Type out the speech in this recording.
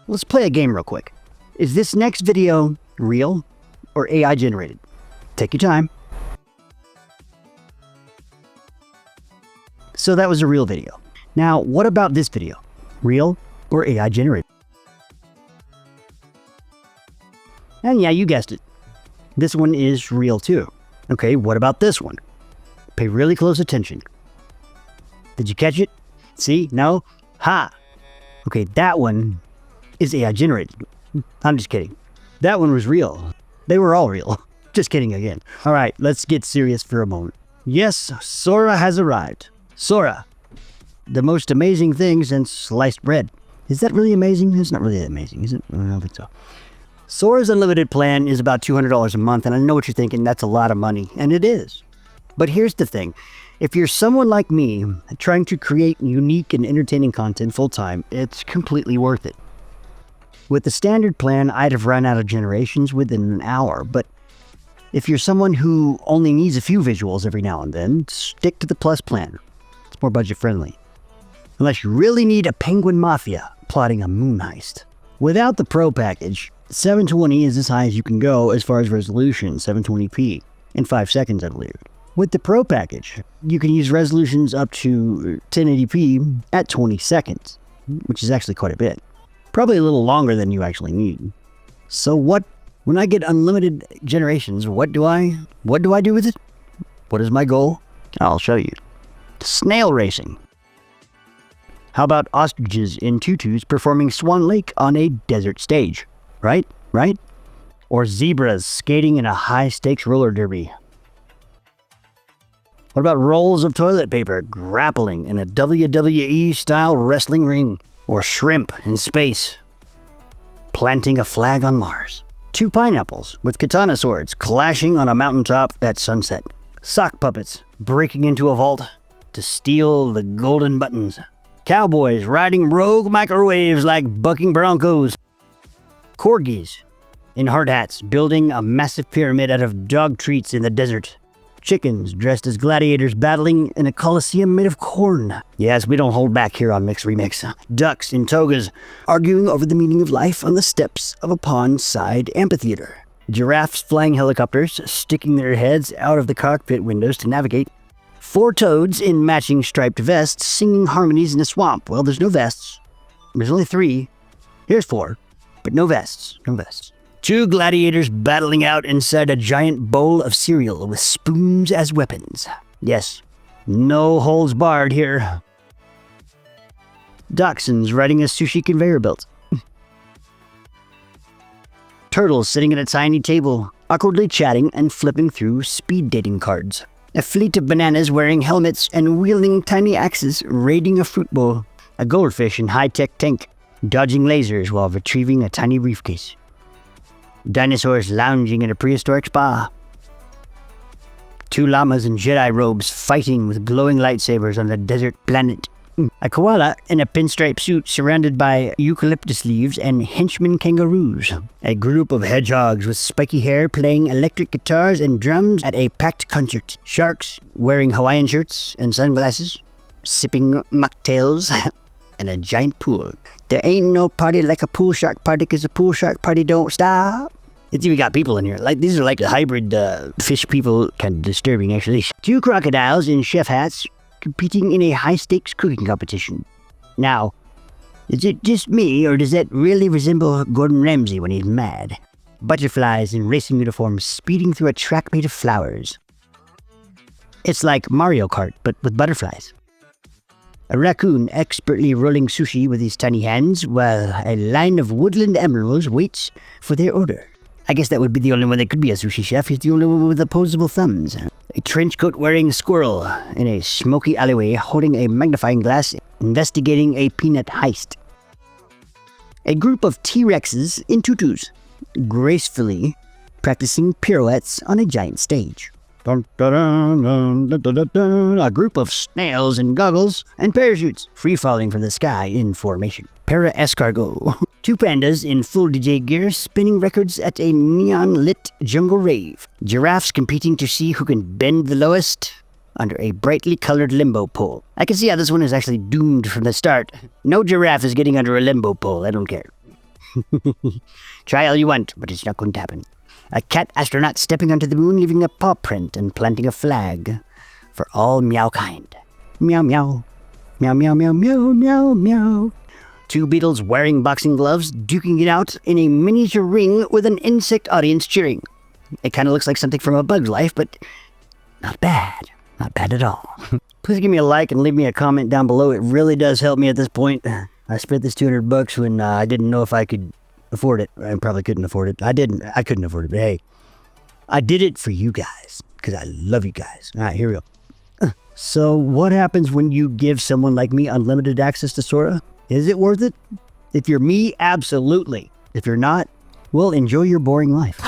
Let's play a game real quick. Is this next video real or AI generated? Take your time. So that was a real video. Now, what about this video? Real or AI generated? And yeah, you guessed it. This one is real too. Okay, what about this one? Pay really close attention. Did you catch it? See? No? Ha! Okay, that one is AI generated. I'm just kidding. That one was real. They were all real. Just kidding again. Alright, let's get serious for a moment. Yes, Sora has arrived. Sora, the most amazing thing since sliced bread. Is that really amazing? It's not really that amazing, is it? I don't think so. Sora's unlimited plan is about $200 a month, and I know what you're thinking, that's a lot of money, and it is. But here's the thing. If you're someone like me, trying to create unique and entertaining content full-time, it's completely worth it. With the standard plan, I'd have run out of generations within an hour, but if you're someone who only needs a few visuals every now and then, stick to the Plus plan. It's more budget-friendly. Unless you really need a penguin mafia plotting a moon heist. Without the Pro package, 720 is as high as you can go as far as resolution, 720p, in 5 seconds, I believe. With the Pro package, you can use resolutions up to 1080p at 20 seconds, which is actually quite a bit. Probably a little longer than you actually need. So when I get unlimited generations, what do I do with it? What is my goal? I'll show you. Snail racing. How about ostriches in tutus performing Swan Lake on a desert stage? Right? Or zebras skating in a high-stakes roller derby. What about rolls of toilet paper grappling in a WWE-style wrestling ring? Or shrimp in space planting a flag on Mars? 2 pineapples with katana swords clashing on a mountaintop at sunset. Sock puppets breaking into a vault to steal the golden buttons. Cowboys riding rogue microwaves like bucking broncos. Corgis in hard hats building a massive pyramid out of dog treats in the desert. Chickens dressed as gladiators battling in a coliseum made of corn. Yes, we don't hold back here on Mix Remix. Ducks in togas arguing over the meaning of life on the steps of a pond-side amphitheater. Giraffes flying helicopters, sticking their heads out of the cockpit windows to navigate. 4 toads in matching striped vests singing harmonies in a swamp. Well, there's no vests. There's only 3. Here's 4, but no vests. 2 gladiators battling out inside a giant bowl of cereal with spoons as weapons. Yes, no holds barred here. Dachshunds riding a sushi conveyor belt. Turtles sitting at a tiny table, awkwardly chatting and flipping through speed dating cards. A fleet of bananas wearing helmets and wielding tiny axes raiding a fruit bowl. A goldfish in high-tech tank, dodging lasers while retrieving a tiny briefcase. Dinosaurs lounging in a prehistoric spa. 2 llamas in Jedi robes fighting with glowing lightsabers on a desert planet. A koala in a pinstripe suit surrounded by eucalyptus leaves and henchman kangaroos. A group of hedgehogs with spiky hair playing electric guitars and drums at a packed concert. Sharks wearing Hawaiian shirts and sunglasses, sipping mocktails, and a giant pool. There ain't no party like a pool shark party, 'cause a pool shark party don't stop. It's even got people in here. Like, these are like the hybrid fish people. Kind of disturbing, actually. 2 crocodiles in chef hats competing in a high-stakes cooking competition. Now, is it just me, or does that really resemble Gordon Ramsay when he's mad? Butterflies in racing uniforms speeding through a track made of flowers. It's like Mario Kart, but with butterflies. A raccoon expertly rolling sushi with his tiny hands, while a line of woodland emeralds waits for their order. I guess that would be the only one that could be a sushi chef. He's the only one with opposable thumbs. A trench coat wearing squirrel in a smoky alleyway holding a magnifying glass investigating a peanut heist. A group of T-Rexes in tutus gracefully practicing pirouettes on a giant stage. Dun, dun, dun, dun, dun, dun, dun. A group of snails in goggles and parachutes free-falling from the sky in formation. Para-escargot. 2 pandas in full DJ gear spinning records at a neon-lit jungle rave. Giraffes competing to see who can bend the lowest under a brightly colored limbo pole. I can see how this one is actually doomed from the start. No giraffe is getting under a limbo pole, I don't care. Try all you want, but it's not going to happen. A cat astronaut stepping onto the moon, leaving a paw print and planting a flag for all meow kind. Meow meow. Meow meow meow meow meow meow. Two beetles wearing boxing gloves, duking it out in a miniature ring with an insect audience cheering. It kind of looks like something from A Bug's Life, but not bad. Not bad at all. Please give me a like and leave me a comment down below. It really does help me at this point. I spent this $200 when I didn't know if I could afford it. I probably couldn't afford it. I couldn't afford it, but hey, I did it for you guys because I love you guys. All right, here we go. So what happens when you give someone like me unlimited access to Sora? Is it worth it? If you're me, absolutely. If you're not, well, enjoy your boring life.